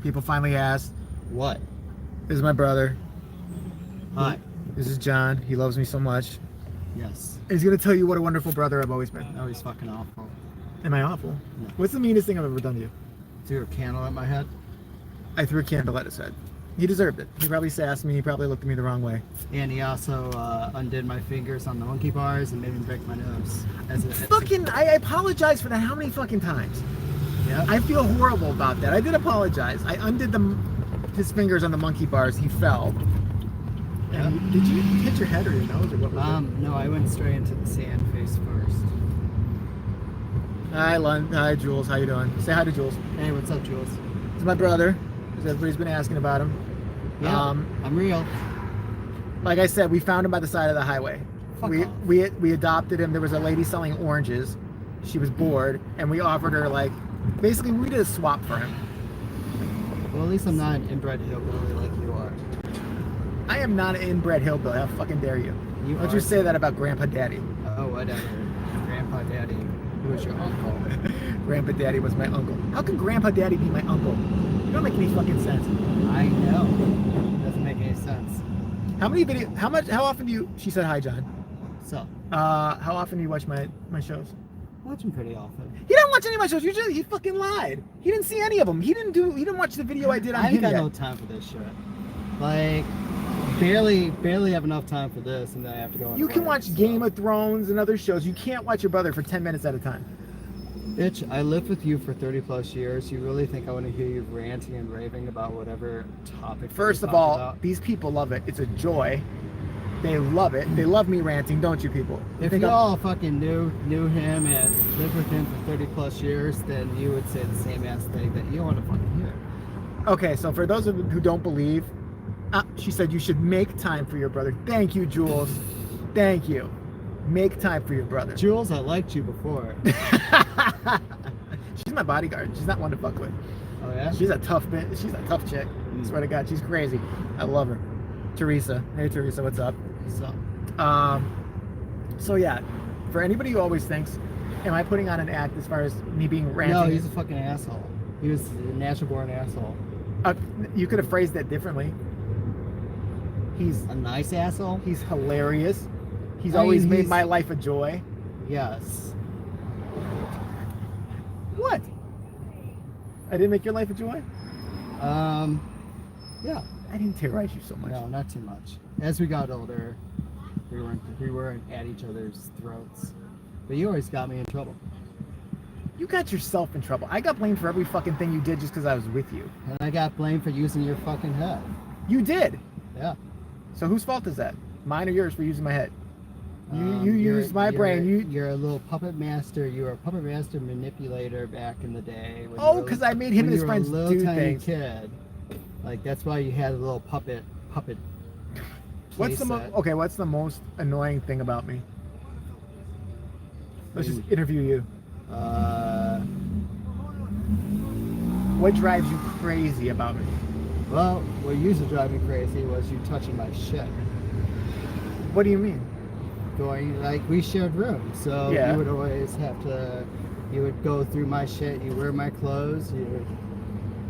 People finally asked. What? This is my brother. Hi. This is John. He loves me so much. Yes. He's gonna tell you what a wonderful brother I've always been. Oh, he's fucking awful. Am I awful? No. What's the meanest thing I've ever done to you? Threw a candle at my head. I threw a candle at his head. He deserved it. He probably sassed me. He probably looked at me the wrong way. And he also undid my fingers on the monkey bars and made me break my nose. I apologize for that how many fucking times? Yeah. I feel horrible about that. I did apologize. I undid his fingers on the monkey bars. He fell. Yeah. Did you hit your head or your nose or what was it? No, I went straight into the sand face first. Hi, Lon. Hi, Jules. How you doing? Say hi to Jules. Hey, what's up, Jules? It's my brother. Because everybody's been asking about him. Yeah, I'm real. Like I said, we found him by the side of the highway. Fuck off. We adopted him. There was a lady selling oranges. She was bored, and we offered her basically we did a swap for him. Well, at least I'm not an inbred hillbilly like you are. I am not an inbred hillbilly. How fucking dare you? Don't you say that about Grandpa Daddy? Oh, whatever. Grandpa Daddy. Who was your uncle? Grandpa Daddy was my uncle. How can Grandpa Daddy be my uncle? You don't make any fucking sense. I know. It doesn't make any sense. How often do you? She said hi, John. So. How often do you watch my shows? Watch him pretty often. He don't watch any of my shows. He fucking lied. He didn't see any of them. He didn't watch the video I did on him. I ain't got no time for this shit. Like, barely have enough time for this, and then I have to go. You can watch Game of Thrones and other shows. You can't watch your brother for 10 minutes at a time. Bitch, I lived with you for 30 plus years. You really think I want to hear you ranting and raving about whatever topic? First of all, these people love it. It's a joy. They love it. They love me ranting, don't you people? If you all fucking knew him and lived with him for 30 plus years, then you would say the same ass thing that you want to fucking hear. Okay, so for those of you who don't believe, she said you should make time for your brother. Thank you, Jules. Thank you. Make time for your brother. Jules, I liked you before. She's my bodyguard. She's not one to fuck with. Oh yeah? She's a tough bitch. She's a tough chick. I swear to God, she's crazy. I love her. Teresa. Hey, Teresa, what's up? What's up? So yeah, for anybody who always thinks, am I putting on an act as far as me being ranting? No, he's a fucking asshole. He was a natural born asshole. You could have phrased that differently. He's a nice asshole. He's hilarious. He's always made my life a joy. Yes. What? I didn't make your life a joy? Yeah. I didn't terrorize you so much. No, not too much. As we got older, we weren't at each other's throats. But you always got me in trouble. You got yourself in trouble. I got blamed for every fucking thing you did just because I was with you. And I got blamed for using your fucking head. You did? Yeah. So whose fault is that? Mine or yours for using my head? You used my brain. You're a little puppet master. You were a puppet master manipulator back in the day. Oh, because I made him and his friends do things. Kid. Like, that's why you had a little puppet. What's the most annoying thing about me? Let's just interview you. What drives you crazy about me? Well, what used to drive me crazy was you touching my shit. What do you mean? We shared rooms, so yeah. You would always you would go through my shit, you wear my clothes,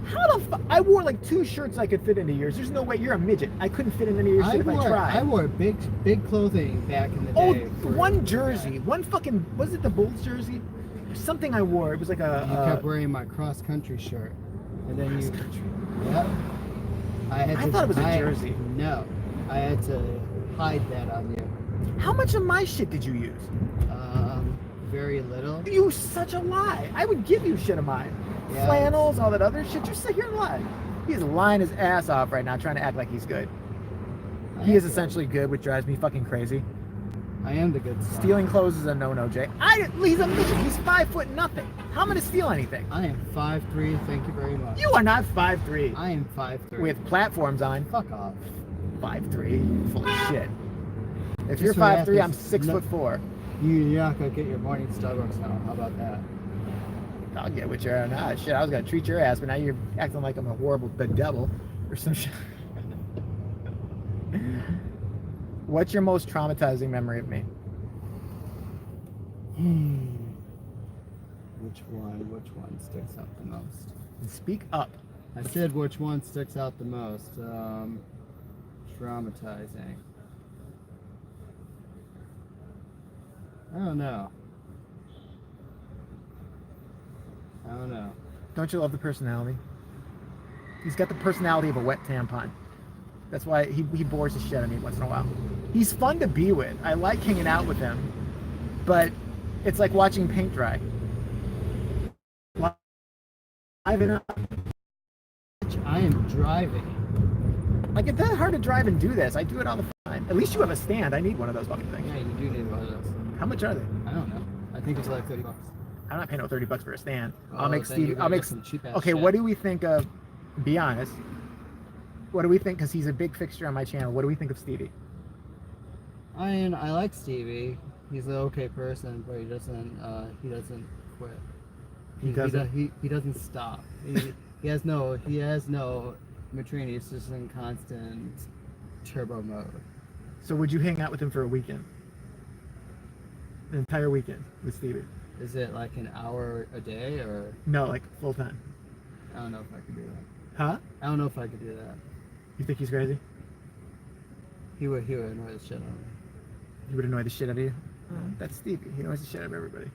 How the fuck? I wore like 2 shirts I could fit into yours. There's no way. You're a midget. I couldn't fit in any of your shit if I tried. I wore big clothing back in the day. One jersey. One fucking, was it the Bulls jersey? Something I wore. It was like a... You kept wearing my cross-country shirt. And then cross-country. Yep. I thought it was a jersey. No. I had to hide that on you. How much of my shit did you use? Very little. You such a lie. I would give you shit of mine. Yeah, flannels, all that other shit. You sit here and lie. He's lying his ass off right now, trying to act like he's good. He is essentially good, which drives me fucking crazy. I am the good son. Stealing clothes is a no-no, Jay. He's a midget. He's 5 foot nothing. How am I to steal anything? I am 5'3". Thank you very much. You are not 5'3". I am 5'3". With platforms on. Fuck off. 5'3". Full of shit. If you're 5'3", I'm 6'4". You're not gonna get your morning Starbucks now. How about that? I'll get what you're not. Shit, I was gonna treat your ass, but now you're acting like I'm a horrible devil or some shit. What's your most traumatizing memory of me? Which one sticks out the most? Speak up. I said which one sticks out the most. Traumatizing. I don't know. Don't you love the personality? He's got the personality of a wet tampon. That's why he bores the shit out of me once in a while. He's fun to be with. I like hanging out with him, but it's like watching paint dry. Live it up. I am driving. Like, it's that hard to drive and do this. I do it all the time. At least you have a stand. I need one of those fucking things. Yeah, you do need one of those. How much are they? I don't know. I think it's like $30. I'm not paying no $30 for a stand. Oh, I'll make Steve. I'll make some cheap ass Okay, shit. what do we think of? Be honest. What do we think? Because he's a big fixture on my channel. What do we think of Stevie? I mean, I like Stevie. He's an okay person, but he doesn't quit. He doesn't. He doesn't stop. He has no maturity. He's just in constant turbo mode. So would you hang out with him for a weekend? An entire weekend with Stevie? Is it like an hour a day or? No, like full time. I don't know if I could do that. Huh? I don't know if I could do that. You think he's crazy? He would annoy the shit out of me. He would annoy the shit out of you? Oh, that's Stevie. He annoys the shit out of everybody.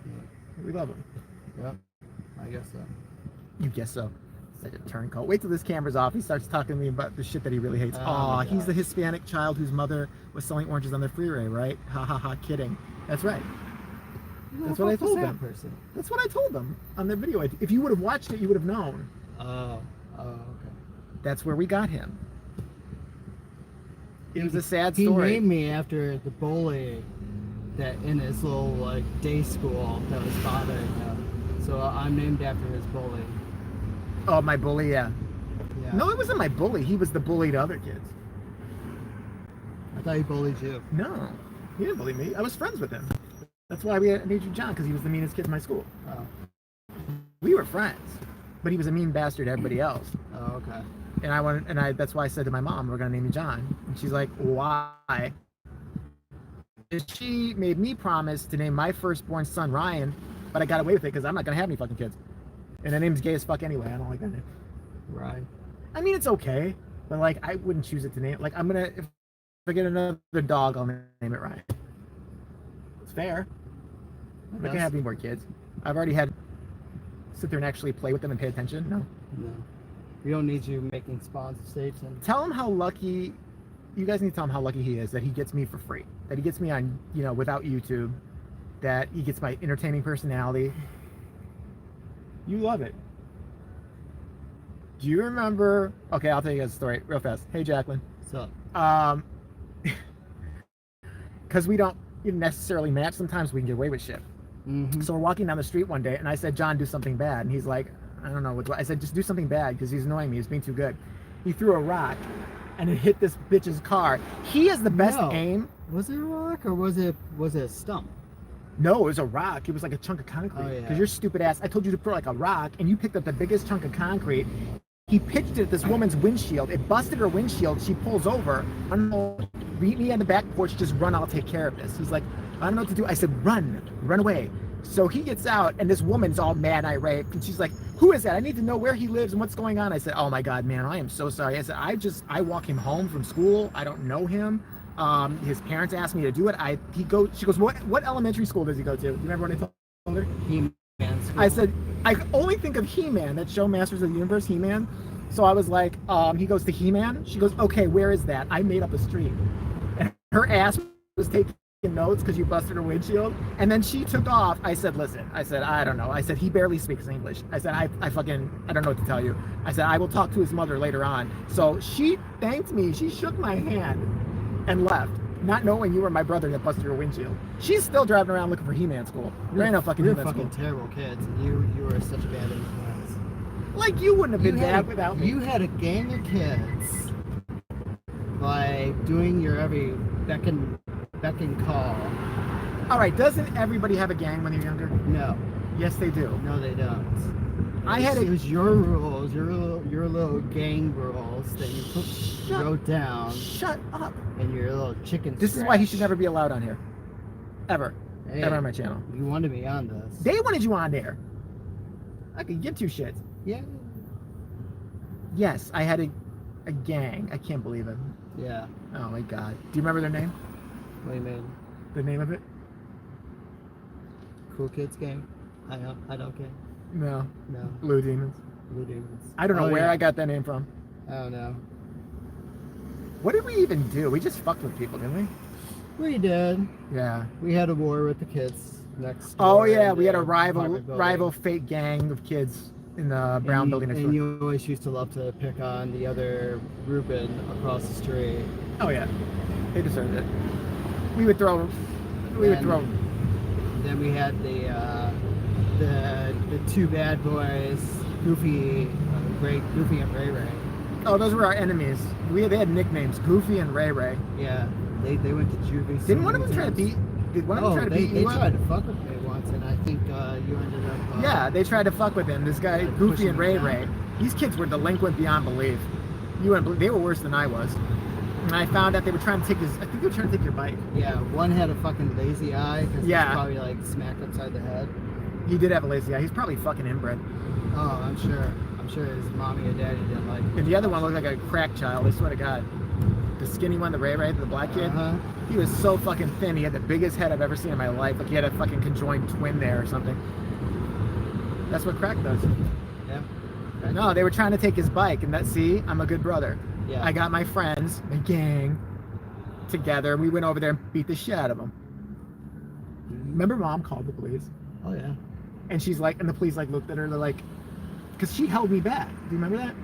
Yeah. We love him. Yep. I guess so. You guess so. Such a turncoat. Wait till this camera's off. He starts talking to me about the shit that he really hates. Oh, Aw, he's the God. Hispanic child whose mother was selling oranges on the freeway, right? Ha ha ha, kidding. That's right. That's what I told them. Person. That's what I told them on the video. If you would have watched it, you would have known. Oh, okay. That's where we got him. It was a sad story. He named me after the bully that in his little like day school that was bothering him. So I'm named after his bully. Oh, my bully, yeah. Yeah. No, it wasn't my bully. He was the bully to other kids. I thought he bullied you. No, he didn't bully me. I was friends with him. That's why we named you John, because he was the meanest kid in my school. Oh. We were friends, but he was a mean bastard to everybody else. Oh, okay. And that's why I said to my mom, we're gonna name you John. And she's like, why? And she made me promise to name my firstborn son Ryan, but I got away with it because I'm not gonna have any fucking kids. And the name's gay as fuck anyway. I don't like that name. Right. I mean, it's okay, but like, I wouldn't choose it to name. Like, if I get another dog, I'll name it Ryan. It's fair. I'm not gonna have any more kids. I've already had sit there and actually play with them and pay attention. No. No. We don't need you making spawns of Satan. Tell him how lucky. You guys need to tell him how lucky he is that he gets me for free. That he gets me on, without YouTube. That he gets my entertaining personality. You love it. Do you remember? Okay, I'll tell you guys a story real fast. Hey, Jacqueline. What's up? Because we don't necessarily match. Sometimes we can get away with shit. Mm-hmm. So we're walking down the street one day, and I said, John, do something bad. And he's like, I don't know what. I said, just do something bad because he's annoying me. He's being too good. He threw a rock, and it hit this bitch's car. He has the best aim. Was it a rock or was it a stump? No, it was a rock. It was like a chunk of concrete. Oh, yeah. Because you're stupid ass. I told you to throw like a rock, and you picked up the biggest chunk of concrete. He pitched it at this woman's windshield. It busted her windshield. She pulls over. I don't know. Meet me on the back porch. Just run. I'll take care of this. He's like, I don't know what to do. I said, run away. So he gets out, and this woman's all mad, irate, and she's like, who is that? I need to know where he lives and what's going on. I said, oh my God, man, I am so sorry. I said, I walk him home from school. I don't know him. His parents asked me to do it. She goes, what elementary school does he go to? Do you remember what I told her? He-Man school. I said, I only think of He-Man, that show Masters of the Universe, He-Man. So I was like, he goes to He-Man. She goes, okay, where is that? I made up a street. And her ass was taking notes because you busted her windshield. And then she took off. I said, listen, I don't know. I said, he barely speaks English. I said, I don't know what to tell you. I said, I will talk to his mother later on. So she thanked me. She shook my hand and left, not knowing you were my brother that busted her windshield. She's still driving around looking for He-Man school. You ain't no fucking You're He-Man fucking school. terrible kids. You were such a bad influence. Like, you wouldn't have been bad without me. You had to gang your kids by doing your every beck and call. All right, doesn't everybody have a gang when they're younger? No. Yes, they do. No, they don't. It was your rules, your little gang rules that you wrote down. Shut up. And your little chicken This is why he should never be allowed on here. Ever. Hey, Ever on my channel. You wanted me on this. They wanted you on there. I could give two shits. Yeah. Yes, I had a gang. I can't believe it. Yeah. Oh my god. Do you remember their name? What do you mean? The name of it? Cool Kids Gang? I don't gang. No. No. Blue Demons. Blue Demons. I don't know Oh, where yeah. I got that name from. I don't know. What did we even do? We just fucked with people, didn't we? We did. Yeah. We had a war with the kids next door. Oh yeah, in we had a the apartment building. rival fake gang of kids in the brown building next And door. you always used to love to pick on the other Ruben across the street. Oh yeah, they deserved it. We would throw. Then we had the two bad boys, Goofy and Ray Ray. Oh, those were our enemies. They had nicknames, Goofy and Ray Ray. Yeah, they went to juvie. Didn't one of them try to beat? Did one of them try to beat they you up? tried to fuck with me once, and I think you ended up. Yeah, they tried to fuck with him. This guy, like Goofy pushing and him Ray down. Ray. These kids were delinquent beyond belief. You wouldn't believe, they were worse than I was. And I found out they were trying to take his. I think they were trying to take your bike. Yeah, one had a fucking lazy eye because he Yeah. was probably like smacked upside the head. He did have a lazy eye. He's probably fucking inbred. Oh, I'm sure. I'm sure his mommy and daddy didn't like him. And the other one looked like a crack child. I swear to God. The skinny one, the Ray Ray, the black kid. Uh-huh. He was so fucking thin. He had the biggest head I've ever seen in my life. Like he had a fucking conjoined twin there or something. That's what crack does. Yeah. No, they were trying to take his bike, and see, I'm a good brother. Yeah. I got my friends, my gang, together, and we went over there and beat the shit out of them. Remember, Mom called the police, Oh yeah. and she's like, and the police like looked at her, they're like, because she held me back. Do you remember that?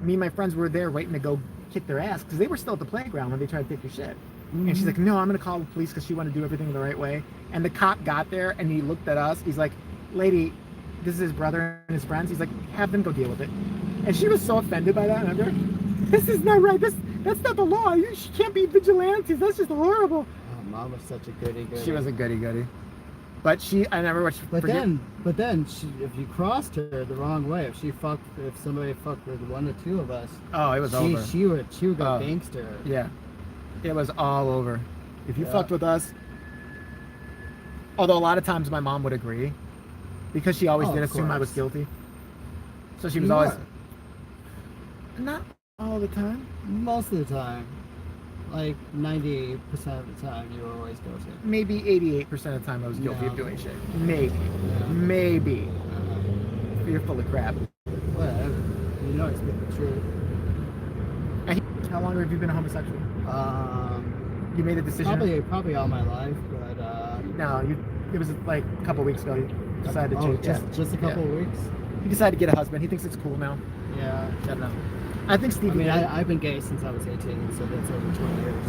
Me and my friends were there waiting to go kick their ass because they were still at the playground when they tried to take your shit. And she's like, no, I'm gonna call the police because she wanted to do everything the right way. And the cop got there and he looked at us. He's like, lady, this is his brother and his friends. He's like, have them go deal with it. And she was so offended by that. Remember? This is not right. That's not the law. She can't be vigilantes. That's just horrible. Oh, Mom was such a goody goody. She was a goody goody. But I never watched. But then, if you crossed her the wrong way, if somebody fucked with one or two of us, oh, it was over. She would go gangster. Yeah, it was all over. If you Yeah. fucked with us, although a lot of times my mom would agree, because she always Oh, did of assume I was course. guilty. So she was You always were. not all the time. Most of the time, like 98% of the time, you were always guilty. Maybe 88% of the time I was guilty of No. doing shit. Maybe, Yeah. maybe. You're full of crap. Whatever. You know I speak the truth. How long have you been a homosexual? You made a decision. Probably all my life, but No, it was like a couple weeks ago. You decided to change. just a couple of weeks. He decided to get a husband. He thinks it's cool now. Yeah. I don't know. I think Stevie. I mean, did. I've been gay since I was 18, so that's over 20 years.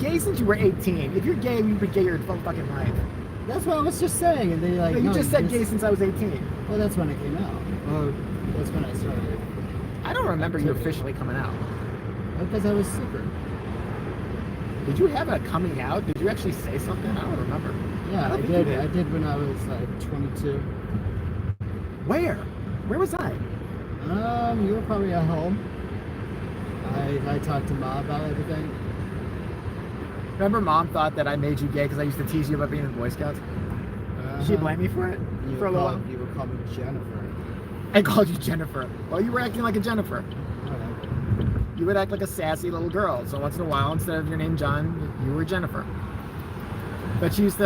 Gay since you were 18. If you're gay, you've been gay your whole fucking life. That's what I was just saying, and they like. No, you no, just said gay since I was 18. Well, that's when I came out. Or that's when I started. I don't remember you officially coming out. Because I was super. Did you have a coming out? Did you actually say something? I don't remember. Yeah, don't I think you did. did. I did when I was like 22. Where? Where was I? You were probably at home. I talked to Mom about everything. Remember, Mom thought that I made you gay because I used to tease you about being in the Boy Scouts. She blamed me for it for a little while. You were called me Jennifer. I called you Jennifer. Well, you were acting like a Jennifer. Whatever. You would act like a sassy little girl. So once in a while, instead of your name John, you were Jennifer. But she was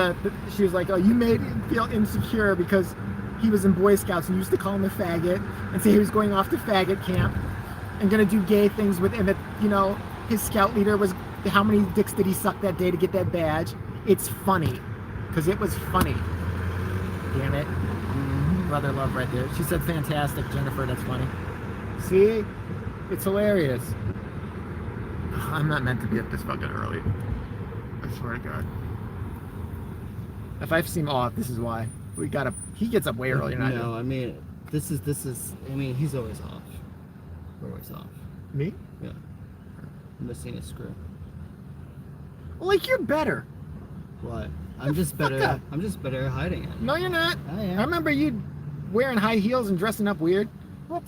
like, oh, you made him feel insecure because he was in Boy Scouts and you used to call him a faggot and say he was going off to faggot camp and gonna do gay things with him. That, you know, his scout leader was, how many dicks did he suck that day to get that badge? It's funny, because it was funny. Damn it. Brother love right there. She said, fantastic, Jennifer, that's funny. See? It's hilarious. I'm not meant to be up this fucking early. I swear to God. If I seem off, this is why. He gets up way earlier than I do. No, I mean, this is. I mean, he's always off. We're always off. Me? Yeah. Missing a screw. Well, like, you're better. What? I'm just fuck better. up. I'm just better at hiding it. No, you're not. I am. I remember you wearing high heels and dressing up weird. What?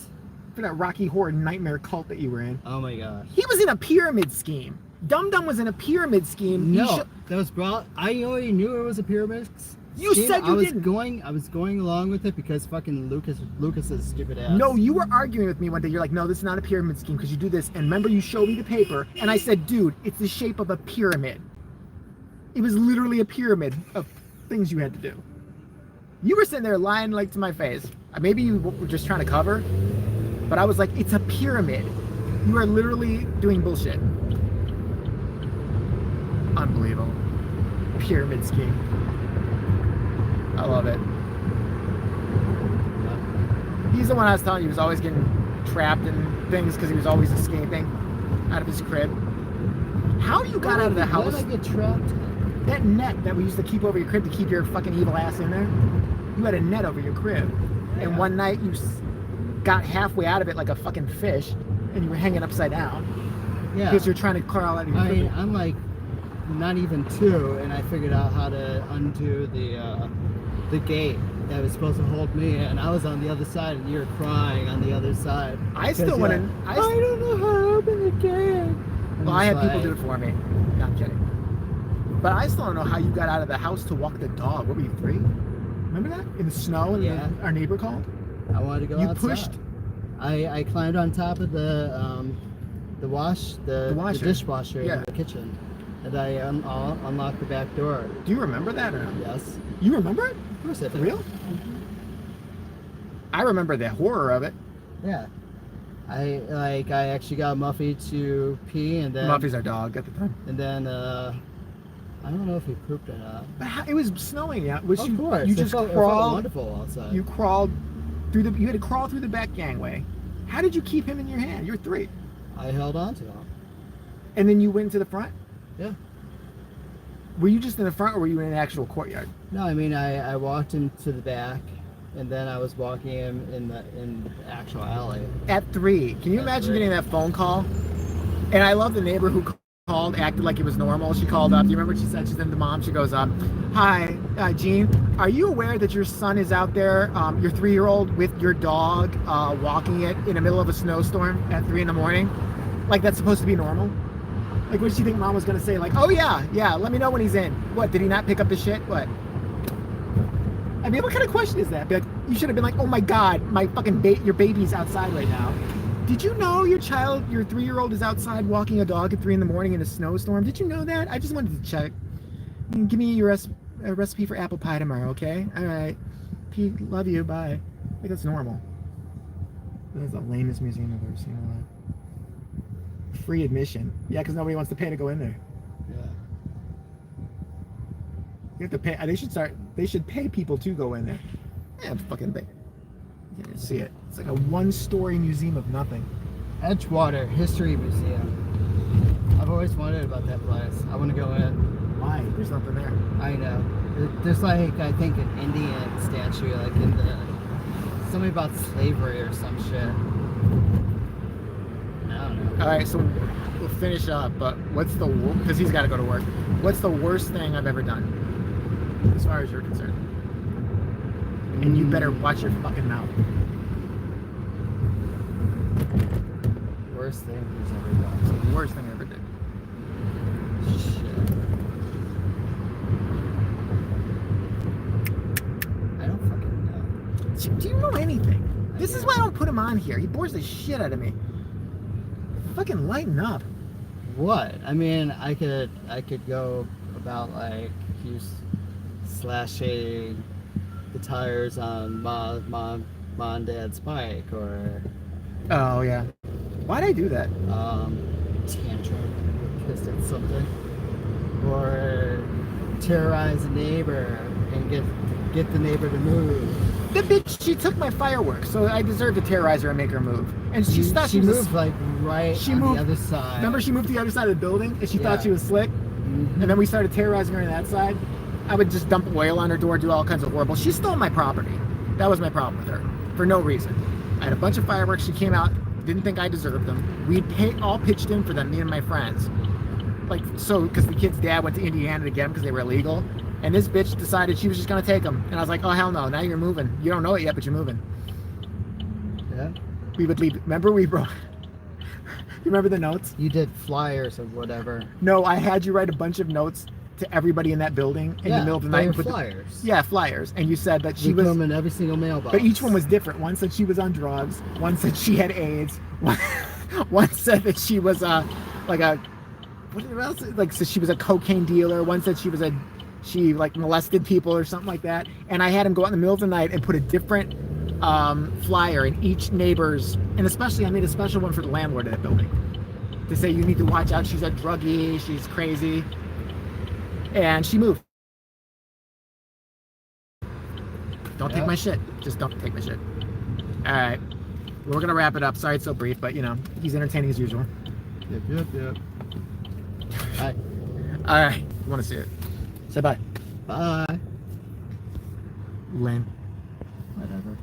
For that Rocky Horror nightmare cult that you were in. Oh my gosh. He was in a pyramid scheme. Dum Dum was in a pyramid scheme. No, that was brought. I already knew it was a pyramid You said you didn't. I was going along with it because fucking Lucas's stupid ass. No, you were arguing with me one day. You're like, no, this is not a pyramid scheme because you do this. And remember, you showed me the paper, and I said, dude, it's the shape of a pyramid. It was literally a pyramid of things you had to do. You were sitting there lying like to my face. Maybe you were just trying to cover, but I was like, it's a pyramid. You are literally doing bullshit. Unbelievable. Pyramid scheme. I love it. He's the one I was telling you, he was always getting trapped in things because he was always escaping out of his crib. How you got out of the house? How did I get trapped? That net that we used to keep over your crib to keep your fucking evil ass in there. You had a net over your crib. Yeah. And one night you got halfway out of it like a fucking fish and you were hanging upside down. Yeah. Because you're trying to crawl out of your crib. I mean, I'm like not even 2 and I figured out how to undo the gate that was supposed to hold me, and I was on the other side, and you were crying on the other side. I still want to. I don't know how to open the gate. Well, I had people do it for me. No, I'm kidding. But I still don't know how you got out of the house to walk the dog. What were you, 3? Remember that in the snow? And our neighbor called. I wanted to go outside. You pushed. I climbed on top of the dishwasher in the kitchen, and I unlocked the back door. Do you remember that? Or no? Yes. You remember it? Of course I do. For real? I remember the horror of it. Yeah. I actually got Muffy to pee, and then Muffy's our dog at the time. And then I don't know if he pooped or not. But it was snowing, yeah. Of course. You just crawled. It felt wonderful outside. You crawled through the. You had to crawl through the back gangway. How did you keep him in your hand? You're 3. I held on to him. And then you went to the front. Yeah. Were you just in the front, or were you in an actual courtyard? No, I mean I walked into the back, and then I was walking him in the actual alley. At 3, can you imagine getting that phone call? And I love the neighbor who called, acted like it was normal. She called up. Do you remember what she said? She's in the mom. She goes, "Hi, Gene. Are you aware that your son is out there, your 3-year-old, with your dog, walking it in the middle of a snowstorm at 3 in the morning? Like that's supposed to be normal?" Like, what did she think mom was going to say? Like, oh, yeah, let me know when he's in. What, did he not pick up the shit? What? I mean, what kind of question is that? Be like, you should have been like, oh, my God, my fucking your baby's outside right now. Did you know your 3-year-old is outside walking a dog at 3 in the morning in a snowstorm? Did you know that? I just wanted to check. Give me your recipe for apple pie tomorrow, okay? All right. Pete, love you. Bye. I think that's normal. That's the lamest museum I've ever seen in my life. Free admission. Yeah, because nobody wants to pay to go in there. Yeah. You have to pay. They should pay people to go in there. Yeah, fucking thing. You can't see it. It's like a 1-story museum of nothing. Edgewater History Museum. I've always wondered about that place. I want to go in. Why? There's nothing there. I know. There's like, I think, an Indian statue, like in something about slavery or some shit. All right, so we'll finish up, but what's because he's got to go to work. What's the worst thing I've ever done, as far as you're concerned? And you better watch your fucking mouth. Worst thing he's ever done. It's the worst thing I ever did. Shit. I don't fucking know. Do you know anything? This is why I don't put him on here. He bores the shit out of me. Fucking lighten up. What? I mean, I could go about like you slashing the tires on mom and dad's bike, or oh yeah, why'd I do that? Tantrum, pissed at something, or terrorize a neighbor and get the neighbor to move. The bitch, she took my fireworks, so I deserve to terrorize her and make her move. And she moved like right on the other side. Remember, she moved to the other side of the building, and she thought she was slick. Mm-hmm. And then we started terrorizing her on that side. I would just dump oil on her door, do all kinds of horrible. She stole my property. That was my problem with her, for no reason. I had a bunch of fireworks. She came out, didn't think I deserved them. We'd all pitched in for them, me and my friends. Like, so, because the kid's dad went to Indiana to get them because they were illegal. And this bitch decided she was just going to take them. And I was like, oh, hell no. Now you're moving. You don't know it yet, but you're moving. Yeah. We would leave. Remember we brought... You remember the notes? You did flyers or whatever. No, I had you write a bunch of notes to everybody in that building in the middle of the night. They And were put flyers. flyers. And you said that she They was come in every single mailbox. but each one was different. One said she was on drugs. One said she had AIDS. One said that she was like a what else? Like so she was a cocaine dealer. One said she like molested people or something like that. And I had him go out in the middle of the night and put a different flyer in each neighbor's, and especially I made a special one for the landlord of that building to say you need to watch out. She's a druggie. She's crazy. And she moved. Don't take my shit. Just don't take my shit. All right. We're going to wrap it up. Sorry it's so brief, but, you know, he's entertaining as usual. Yep. All right. All right. You want to see it? Say bye. Bye. Lame. Whatever.